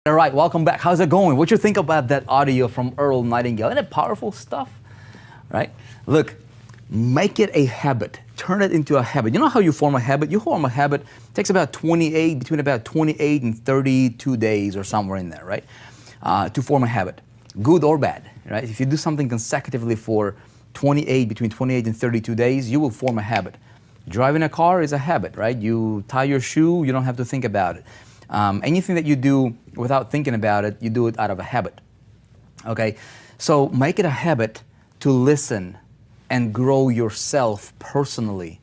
All right, welcome back. How's it going? What you think about that audio from Earl Nightingale? Isn't it powerful stuff? Right? Look, make it a habit. Turn it into a habit. You know how you form a habit? You form a habit, it takes about between about 28 and 32 days or somewhere in there, right? To form a habit, good or bad, right? If you do something consecutively for between 28 and 32 days, you will form a habit. Driving a car is a habit, right? You tie your shoe, you don't have to think about it. Anything that you do without thinking about it, you do it out of a habit. Okay, so make it a habit to listen and grow yourself personally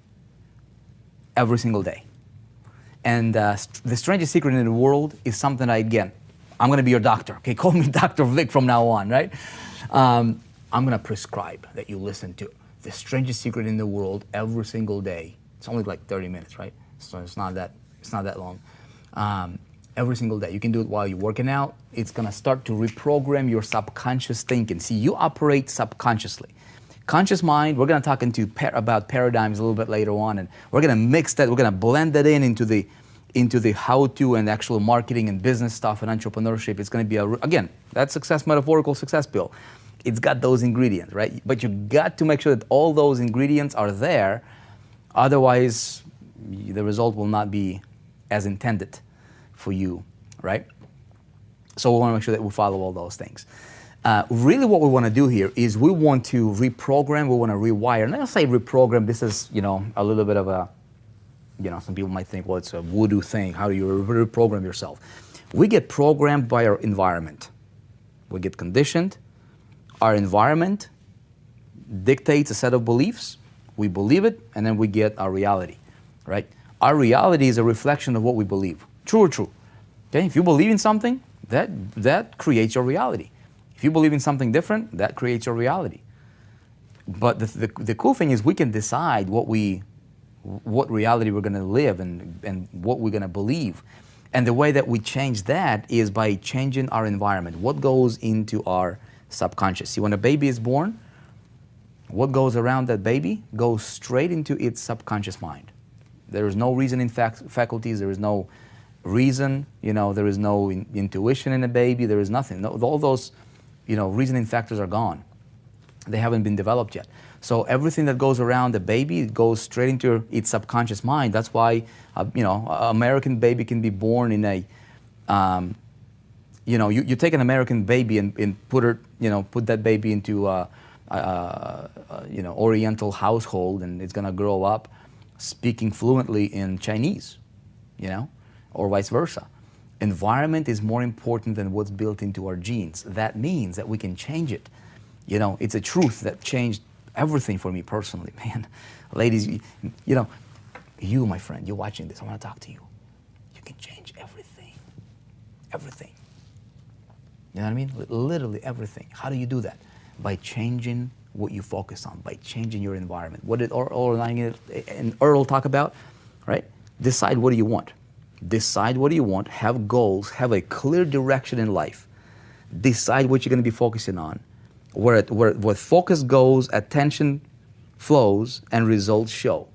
every single day. And the strangest secret in the world is something I'm going to be your doctor. Okay, call me Dr. Vic from now on, right? I'm going to prescribe that you listen to the strangest secret in the world every single day. It's only like 30 minutes, right? So it's not that long. Every single day. You can do it while you're working out. It's going to start to reprogram your subconscious thinking. See, you operate subconsciously. Conscious mind, we're going to talk about paradigms a little bit later on, and we're going to mix that, we're going to blend that into the how-to and actual marketing and business stuff and entrepreneurship. It's going to be, again, that success, metaphorical success pill. It's got those ingredients, right? But you got to make sure that all those ingredients are there. Otherwise, the result will not be as intended for you, right? So we want to make sure that we follow all those things. Really what we want to do here is we want to reprogram, we want to rewire. And I say reprogram, this is, a little bit of a, some people might think, well, it's a voodoo thing. How do you reprogram yourself? We get programmed by our environment. We get conditioned. Our environment dictates a set of beliefs. We believe it, and then we get our reality, right? Our reality is a reflection of what we believe. True or true? Okay, if you believe in something, that creates your reality. If you believe in something different, that creates your reality. But the cool thing is we can decide what reality we're going to live and what we're going to believe. And the way that we change that is by changing our environment. What goes into our subconscious? See, when a baby is born, what goes around that baby goes straight into its subconscious mind. There is no reasoning faculties, there is no reason, there is no intuition in a baby, there is nothing. No, all those, reasoning factors are gone. They haven't been developed yet. So everything that goes around the baby, it goes straight into its subconscious mind. That's why, an American baby can be born in a, you take an American baby and put that baby into Oriental household, and it's gonna grow up speaking fluently in Chinese, or vice versa. Environment is more important than what's built into our genes. That means that we can change it. It's a truth that changed everything for me personally, man. Ladies, you, my friend, you're watching this, I want to talk to you. You can change everything. Everything. You know what I mean? Literally everything. How do you do that? By changing what you focus on, by changing your environment. What did Earl Nightingale and Earl talk about? Right? Decide what do you want. Decide what do you want, have goals, have a clear direction in life. Decide what you're going to be focusing on. Where focus goes, attention flows, and results show.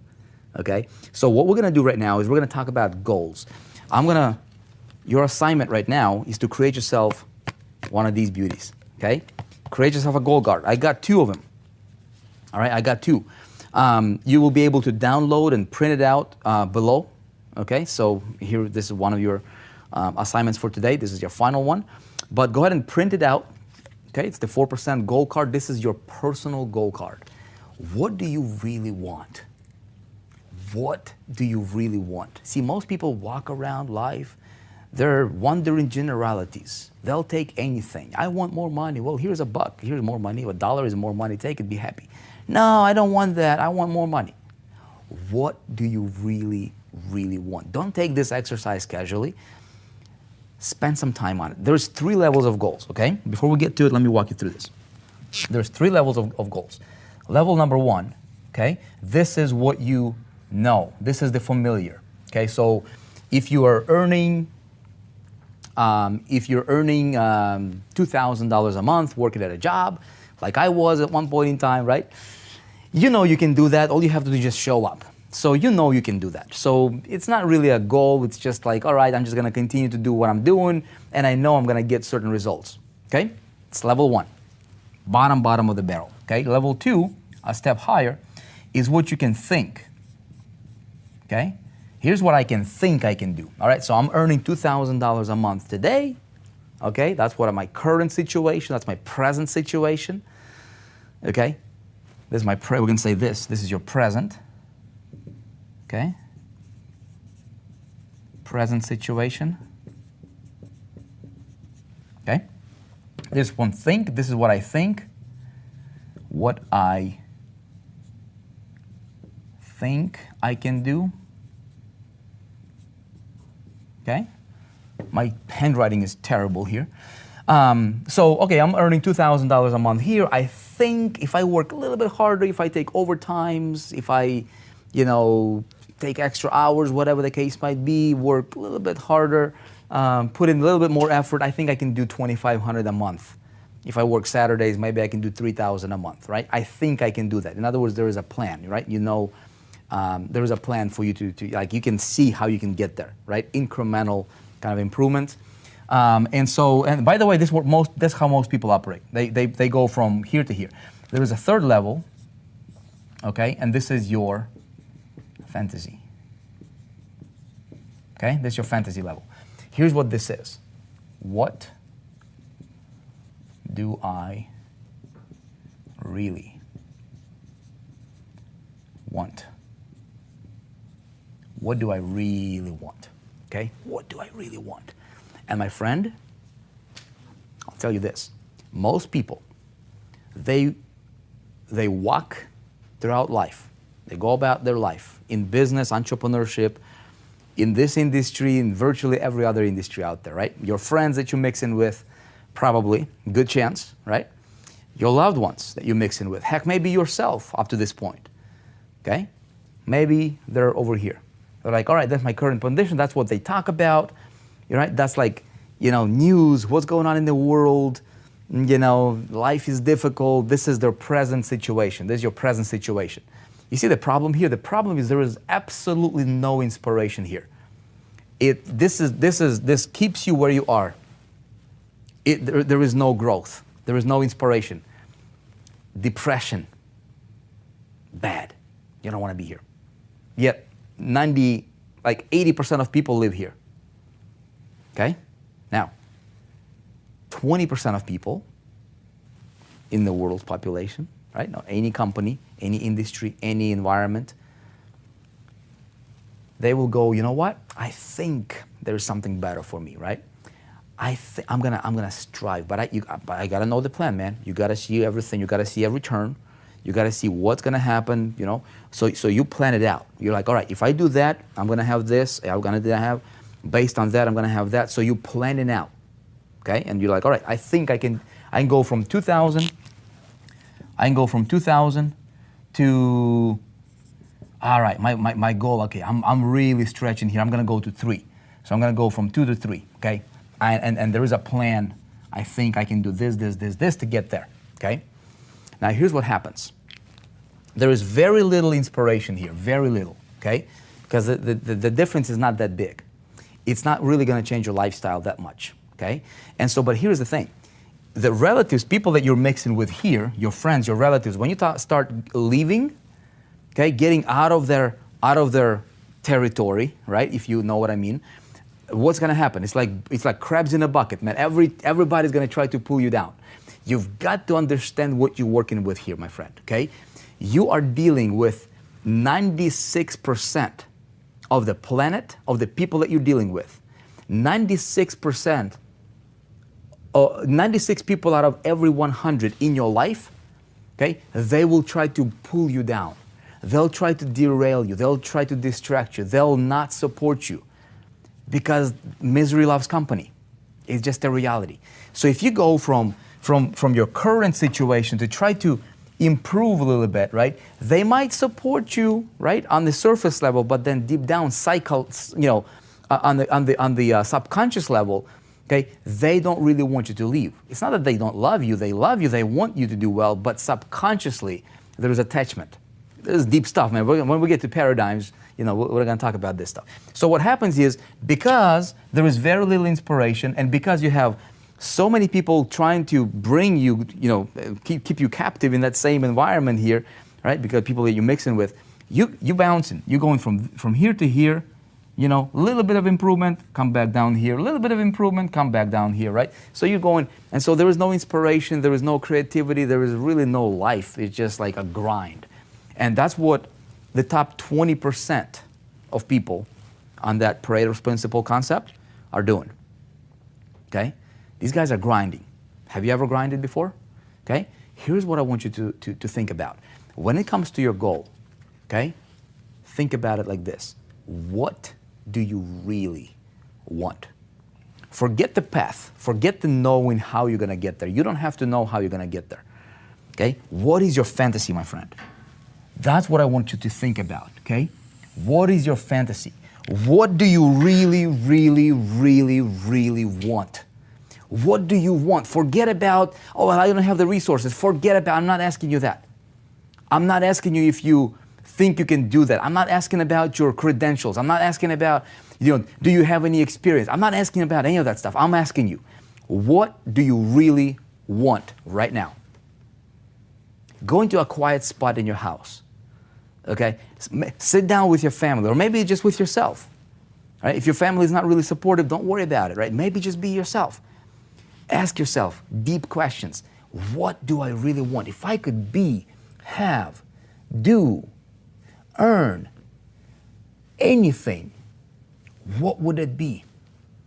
Okay? So what we're going to do right now is we're going to talk about goals. Your assignment right now is to create yourself one of these beauties. Okay? Create yourself a goal card. I got 2 of them. All right, I got 2. You will be able to download and print it out below. Okay, so here, this is one of your assignments for today. This is your final one. But go ahead and print it out. Okay, it's the 4% goal card. This is your personal goal card. What do you really want? What do you really want? See, most people walk around life, they're wondering generalities. They'll take anything. I want more money. Well, here's $1. Here's more money. $1 is more money. Take it, be happy. No, I don't want that. I want more money. What do you really want? Don't take this exercise casually. Spend some time on it. There's 3 levels of goals, okay? Before we get to it, let me walk you through this. There's 3 levels of goals. Level number 1, okay? This is what you know. This is the familiar, okay? So if you are earning $2,000 a month working at a job, like I was at one point in time, right? You know you can do that. All you have to do is just show up. So you know you can do that. So it's not really a goal. It's just like, all right, I'm just going to continue to do what I'm doing, and I know I'm going to get certain results. Okay? It's level 1. Bottom of the barrel. Okay? Level 2, a step higher, is what you can think. Okay? Here's what I can think I can do. All right? So I'm earning $2,000 a month today. Okay? That's what my current situation, that's my present situation. Okay? This is my we're going to say this. This is your present. Okay? Present situation. Okay? This one think. This is what I think. What I think I can do. Okay? My handwriting is terrible here. Okay, I'm earning $2,000 a month here. I think if I work a little bit harder, if I take overtimes, if I, take extra hours, whatever the case might be, work a little bit harder, put in a little bit more effort, I think I can do $2,500 a month. If I work Saturdays, maybe I can do $3,000 a month, right? I think I can do that. In other words, there is a plan, right? There is a plan for you to like, you can see how you can get there, right? Incremental kind of improvements. And by the way, that's how most people operate. They go from here to here. There is a third level, okay? And this is your fantasy. Okay? This is your fantasy level. Here's what this is. What do I really want? What do I really want? Okay? What do I really want? And my friend, I'll tell you this. Most people, they walk throughout life. They go about their life in business, entrepreneurship, in this industry, in virtually every other industry out there, right? Your friends that you mix in with, probably, good chance, right? Your loved ones that you mix in with. Heck, maybe yourself up to this point, okay? Maybe they're over here. They're like, all right, that's my current condition. That's what they talk about, right? That's like, news, what's going on in the world, life is difficult. This is their present situation. This is your present situation. You see the problem here? The problem is there is absolutely no inspiration here. This keeps you where you are. There is no growth. There is no inspiration. Depression. Bad. You don't want to be here. Yet 80% of people live here. Okay? Now, 20% of people in the world's population, right? Now, any company, any industry, any environment, they will go, you know what? I think there's something better for me, right? I'm gonna strive, but I gotta know the plan, man. You gotta see everything. You gotta see every turn. You gotta see what's gonna happen, So you plan it out. You're like, all right, if I do that, I'm gonna have this. I'm gonna have, based on that, I'm gonna have that. So you plan it out, okay? And you're like, all right, I think I can go from 2,000. I can go from 2,000 to, all right, my goal, okay, I'm really stretching here. I'm gonna go to 3. So I'm gonna go from 2 to 3, okay? And there is a plan. I think I can do this to get there, okay? Now here's what happens. There is very little inspiration here, very little, okay? Because the difference is not that big. It's not really gonna change your lifestyle that much, okay? And so, but here's the thing. The relatives, people that you're mixing with here, your friends, your relatives, when you start leaving, okay, getting out of their territory, right? If you know what I mean, what's gonna happen? It's like crabs in a bucket, man. Everybody's gonna try to pull you down. You've got to understand what you're working with here, my friend, okay? You are dealing with 96% of the planet, of the people that you're dealing with. 96%, 96 people out of every 100 in your life, okay, they will try to pull you down. They'll try to derail you. They'll try to distract you. They'll not support you because misery loves company. It's just a reality. So if you go from your current situation to try to improve a little bit, right? They might support you, right, on the surface level, but then deep down, on the subconscious level, okay, they don't really want you to leave. It's not that they don't love you. They love you. They want you to do well, but subconsciously there is attachment. This is deep stuff, man. When we get to paradigms, you know, we're going to talk about this stuff. So what happens is, because there is very little inspiration, and because you have so many people trying to bring you, you know, keep you captive in that same environment here, right? Because people that you're mixing with, you bouncing. You're going from here to here, you know, a little bit of improvement, come back down here, a little bit of improvement, come back down here, right? So you're going, and so there is no inspiration, there is no creativity, there is really no life. It's just like a grind. And that's what the top 20% of people on that Pareto's principle concept are doing, okay? These guys are grinding. Have you ever grinded before? Okay? Here's what I want you to think about. When it comes to your goal, okay, think about it like this. What do you really want? Forget the path. Forget the knowing how you're going to get there. You don't have to know how you're going to get there. Okay? What is your fantasy, my friend? That's what I want you to think about, okay? What is your fantasy? What do you really, really, really, really want? What do you want? Forget about, oh, well, I don't have the resources. Forget about, I'm not asking you that. I'm not asking you if you think you can do that. I'm not asking about your credentials. I'm not asking about, you know, do you have any experience? I'm not asking about any of that stuff. I'm asking you, what do you really want right now? Go into a quiet spot in your house, okay? Sit down with your family, or maybe just with yourself, right? If your family is not really supportive, don't worry about it, right? Maybe just be yourself. Ask yourself deep questions. What do I really want? If I could be, have, do, earn anything, what would it be?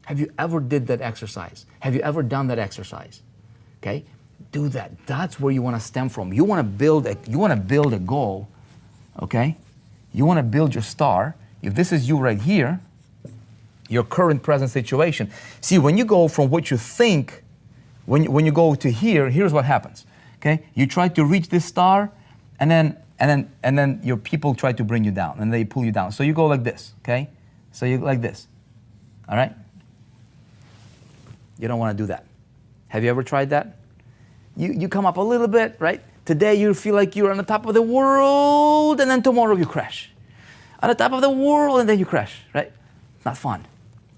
Have you ever did that exercise? Have you ever done that exercise? Okay? Do that. That's where you want to stem from. You want to build a goal, okay? You want to build your star. If this is you right here, your current present situation. See, when you go from what you think, when you go to here, here's what happens. Okay? You try to reach this star, and then your people try to bring you down, and they pull you down. So you go like this, okay? So you like this. All right? You don't want to do that. Have you ever tried that? You come up a little bit, right? Today you feel like you're on the top of the world, and then tomorrow you crash. On the top of the world, and then you crash, right? It's not fun.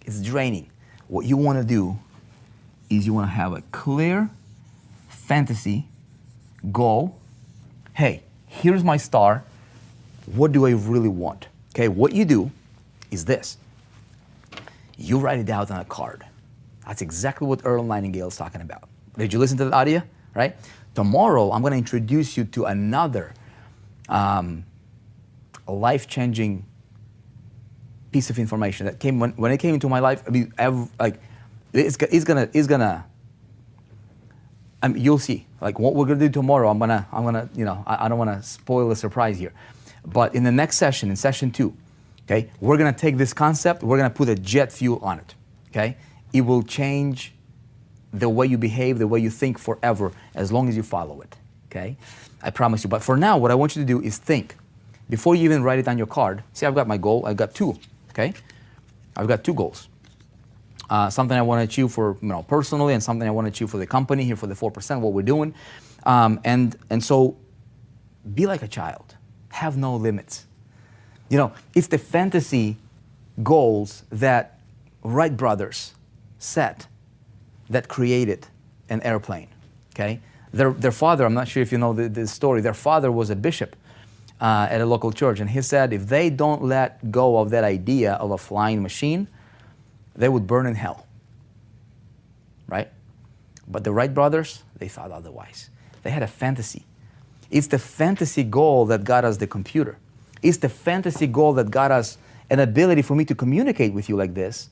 It's draining. What you want to do is you want to have a clear fantasy goal. Hey, here's my star. What do I really want? Okay, what you do is this. You write it out on a card. That's exactly what Earl Nightingale is talking about. Did you listen to the audio? Right? Tomorrow, I'm going to introduce you to another life-changing piece of information that came when it came into my life. I mean, you'll see. Like what we're gonna do tomorrow, I'm gonna, you know, I don't want to spoil the surprise here, but in the next session, in session 2, okay, we're gonna take this concept, we're gonna put a jet fuel on it. Okay, it will change the way you behave, the way you think forever, as long as you follow it. Okay, I promise you. But for now, what I want you to do is think before you even write it on your card. See, I've got my goal. I've got 2. Okay, I've got 2 goals. Something I want to achieve for, you know, personally, and something I want to achieve for the company here for the 4%, what we're doing. And so be like a child. Have no limits. You know, it's the fantasy goals that Wright brothers set that created an airplane, okay? Their father, I'm not sure if you know the story, their father was a bishop at a local church, and he said if they don't let go of that idea of a flying machine, they would burn in hell, right? But the Wright brothers, they thought otherwise. They had a fantasy. It's the fantasy goal that got us the computer. It's the fantasy goal that got us an ability for me to communicate with you like this,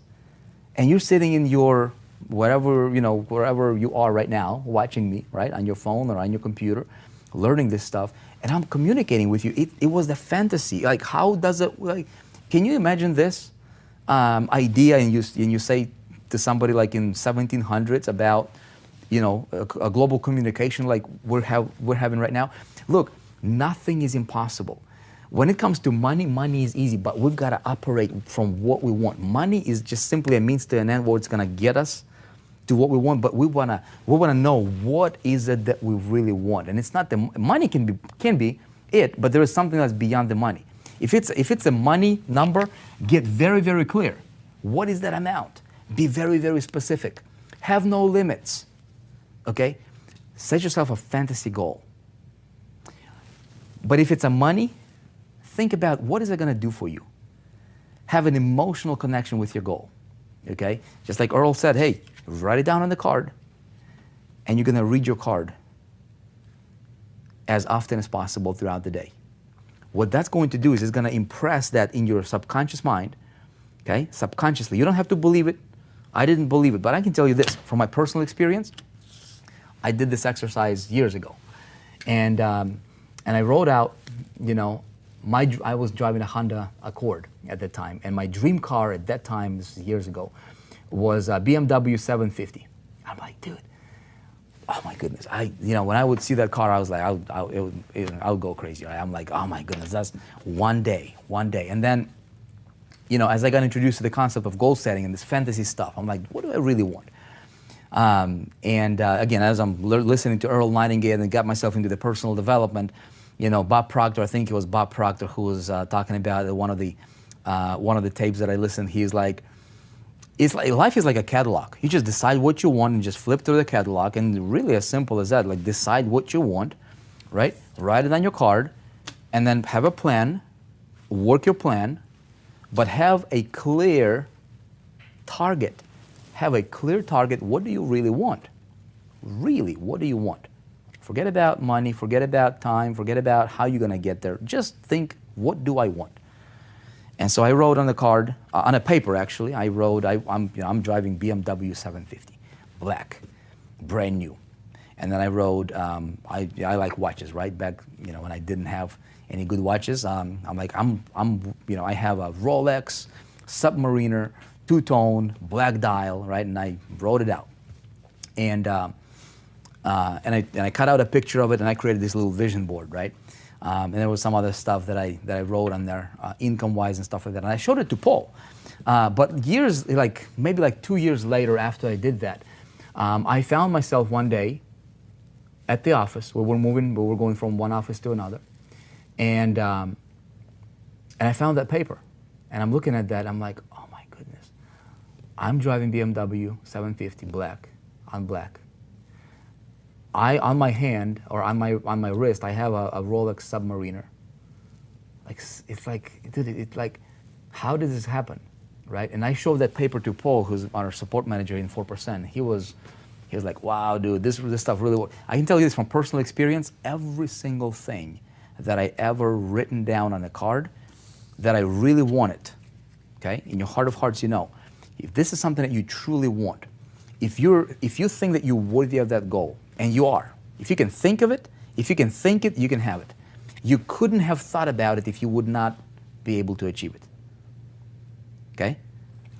and you're sitting in your wherever you are right now, watching me, right, on your phone or on your computer, learning this stuff, and I'm communicating with you. It was the fantasy. Like, how does it, like, can you imagine this idea, and you say to somebody like in 1700s about, you know, a global communication like we're having right now? Look, nothing is impossible. When it comes to money, money is easy, but we've got to operate from what we want. Money is just simply a means to an end where it's going to get us to what we want, but we want to know what is it that we really want. And it's not the money can be it, but there is something that's beyond the money. If it's a money number, get very, very clear. What is that amount? Be very, very specific. Have no limits, okay? Set yourself a fantasy goal. But if it's a money, think about what is it going to do for you. Have an emotional connection with your goal, okay? Just like Earl said, hey, write it down on the card, and you're going to read your card as often as possible throughout the day. What that's going to do is it's going to impress that in your subconscious mind, okay? Subconsciously. You don't have to believe it. I didn't believe it, but I can tell you this. From my personal experience, I did this exercise years ago. And I wrote out, you know, I was driving a Honda Accord at that time, and my dream car at that time, this is years ago, was a BMW 750. I'm like, dude, oh my goodness. When I would see that car, I was like, I would go crazy. Right? I'm like, oh my goodness, that's one day. And then, you know, as I got introduced to the concept of goal setting and this fantasy stuff, I'm like, what do I really want? Again, as I'm listening to Earl Nightingale and got myself into the personal development, you know, Bob Proctor, I think it was Bob Proctor who was talking about one of the tapes that I listened. He's like, it's like life is like a catalog. You just decide what you want and just flip through the catalog, and really as simple as that. Like decide what you want, right? Write it on your card, and then have a plan, work your plan, but have a clear target. Have a clear target. What do you really want? Really, what do you want? Forget about money, forget about time, forget about how you're going to get there. Just think, what do I want? And so I wrote on the card, on a paper actually, I wrote, I'm driving BMW 750, black, brand new. And then I wrote, I like watches, right? Back, you know, when I didn't have any good watches, I'm like, I have a Rolex, Submariner, two-tone, black dial, right? And I wrote it out. And I cut out a picture of it, and I created this little vision board, right? And there was some other stuff that I wrote on there, income-wise and stuff like that. And I showed it to Paul. But years, maybe 2 years later after I did that, I found myself one day at the office where we're going from one office to another. And I found that paper. And I'm looking at that, I'm like, oh my goodness. I'm driving BMW 750 black on black. On my hand, or on my wrist, I have a Rolex Submariner. It's like, how did this happen, right? And I showed that paper to Paul, who's our support manager in 4%. He was like, wow, dude, this stuff really works. I can tell you this from personal experience. Every single thing that I ever written down on a card that I really wanted, okay? In your heart of hearts, you know, if this is something that you truly want, if you think that you're worthy of that goal, and you are. If you can think of it, if you can think it, you can have it. You couldn't have thought about it if you would not be able to achieve it. Okay?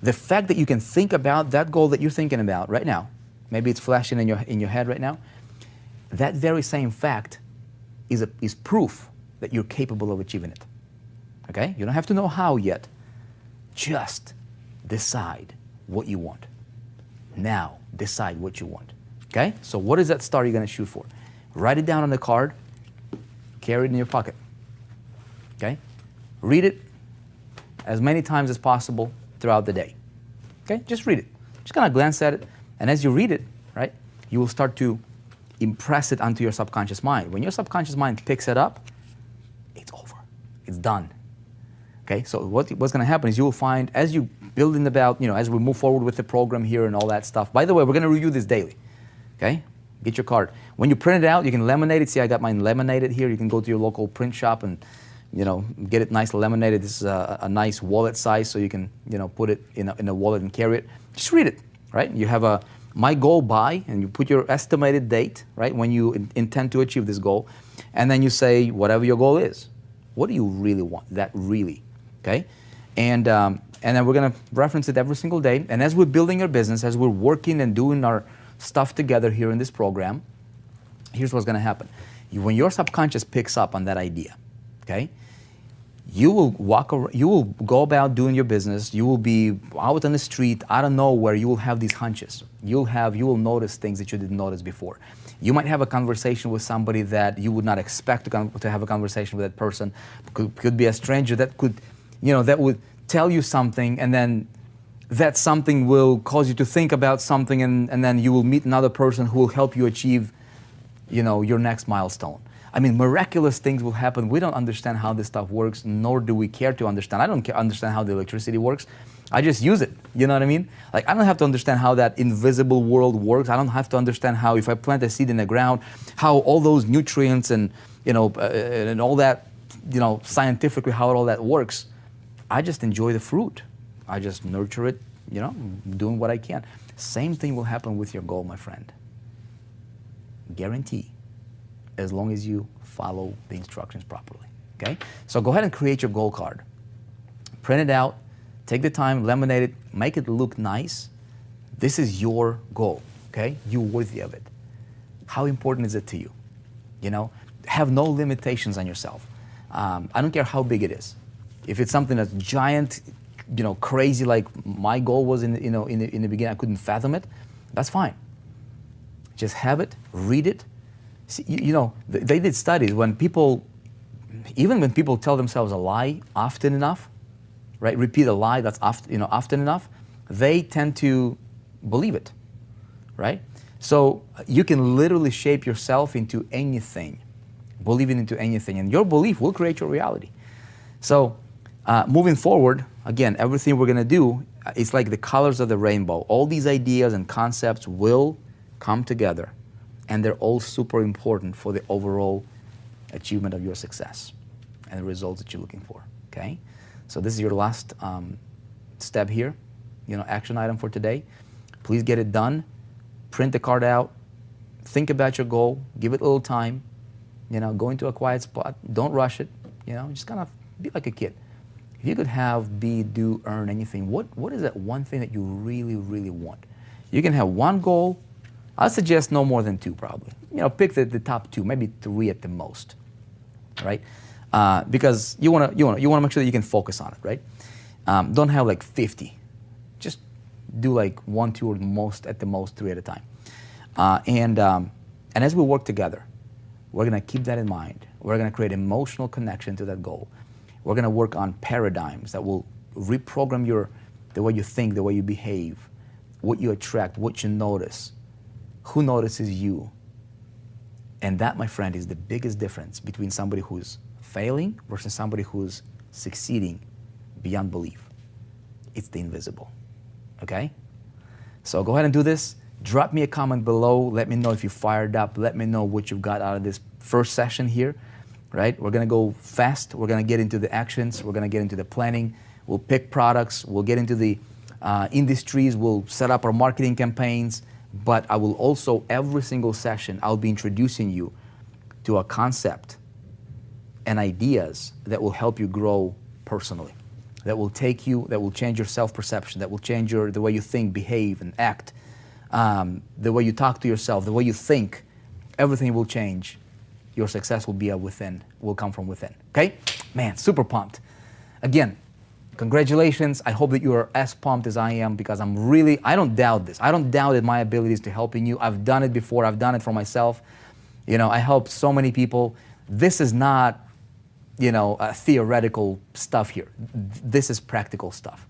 The fact that you can think about that goal that you're thinking about right now, maybe it's flashing in your head right now, that very same fact is proof that you're capable of achieving it. Okay? You don't have to know how yet. Just decide what you want. Now, decide what you want. Okay? So what is that star you're going to shoot for? Write it down on the card. Carry it in your pocket. Okay? Read it as many times as possible throughout the day. Okay? Just read it. Just kind of glance at it. And as you read it, right, you will start to impress it onto your subconscious mind. When your subconscious mind picks it up, it's over. It's done. Okay? So what's going to happen is you will find, as you build in as we move forward with the program here and all that stuff. By the way, we're going to review this daily. Okay? Get your card. When you print it out, you can laminate it. See, I got mine laminated here. You can go to your local print shop and, you know, get it nice laminated. This is a nice wallet size, so you can, you know, put it in a wallet and carry it. Just read it, right? You have my goal by, and you put your estimated date, right, when you intend to achieve this goal, and then you say whatever your goal is. What do you really want? That really, okay? And then we're gonna reference it every single day. And as we're building our business, as we're working and doing our stuff together here in this program, here's what's going to happen. When your subconscious picks up on that idea, okay, you will walk around, you will go about doing your business, you will be out on the street, out of nowhere, you will have these hunches. You will notice things that you didn't notice before. You might have a conversation with somebody that you would not expect to have a conversation with that person. Could be a stranger that could, that would tell you something, and then that something will cause you to think about something, and then you will meet another person who will help you achieve, your next milestone. I mean, miraculous things will happen. We don't understand how this stuff works, nor do we care to understand. I don't understand how the electricity works. I just use it. You know what I mean? Like, I don't have to understand how that invisible world works. I don't have to understand how, if I plant a seed in the ground, how all those nutrients and, and all that, scientifically how all that works. I just enjoy the fruit. I just nurture it, doing what I can. Same thing will happen with your goal, my friend. Guarantee. As long as you follow the instructions properly, okay? So go ahead and create your goal card. Print it out, take the time, laminate it, make it look nice. This is your goal, okay? You're worthy of it. How important is it to you? Have no limitations on yourself. I don't care how big it is. If it's something that's giant, crazy, like my goal was in the beginning, I couldn't fathom it, that's fine. Just have it, read it. See, they did studies even when people tell themselves a lie often enough, right? Repeat a lie that's often enough, they tend to believe it, right? So you can literally shape yourself into anything, believing into anything, and your belief will create your reality. So moving forward, again, everything we're gonna do, it's like the colors of the rainbow. All these ideas and concepts will come together, and they're all super important for the overall achievement of your success and the results that you're looking for, okay? So this is your last step here, action item for today. Please get it done. Print the card out. Think about your goal. Give it a little time. Go into a quiet spot. Don't rush it. Just kind of be like a kid. If you could have, be, do, earn anything, what is that one thing that you really, really want? You can have one goal. I suggest no more than two, probably. Pick the top two, maybe three at the most, right? Because you wanna make sure that you can focus on it, right? Don't have like 50. Just do like one, two, or at the most three at a time. And as we work together, we're gonna keep that in mind. We're gonna create emotional connection to that goal. We're gonna work on paradigms that will reprogram the way you think, the way you behave, what you attract, what you notice. Who notices you? And that, my friend, is the biggest difference between somebody who's failing versus somebody who's succeeding beyond belief. It's the invisible, okay? So go ahead and do this. Drop me a comment below. Let me know if you fired up. Let me know what you've got out of this first session here, right? We're gonna go fast. We're gonna get into the actions. We're gonna get into the planning. We'll pick products. We'll get into the industries. We'll set up our marketing campaigns. But I will also, every single session, I'll be introducing you to a concept and ideas that will help you grow personally, that will change your self-perception, that will change the way you think, behave, and act, the way you talk to yourself, the way you think. Everything will change. Your success will come from within, okay? Man, super pumped. Again, congratulations. I hope that you are as pumped as I am, because I don't doubt this. I don't doubt my abilities to helping you. I've done it before. I've done it for myself. I helped so many people. This is not, theoretical stuff here. This is practical stuff.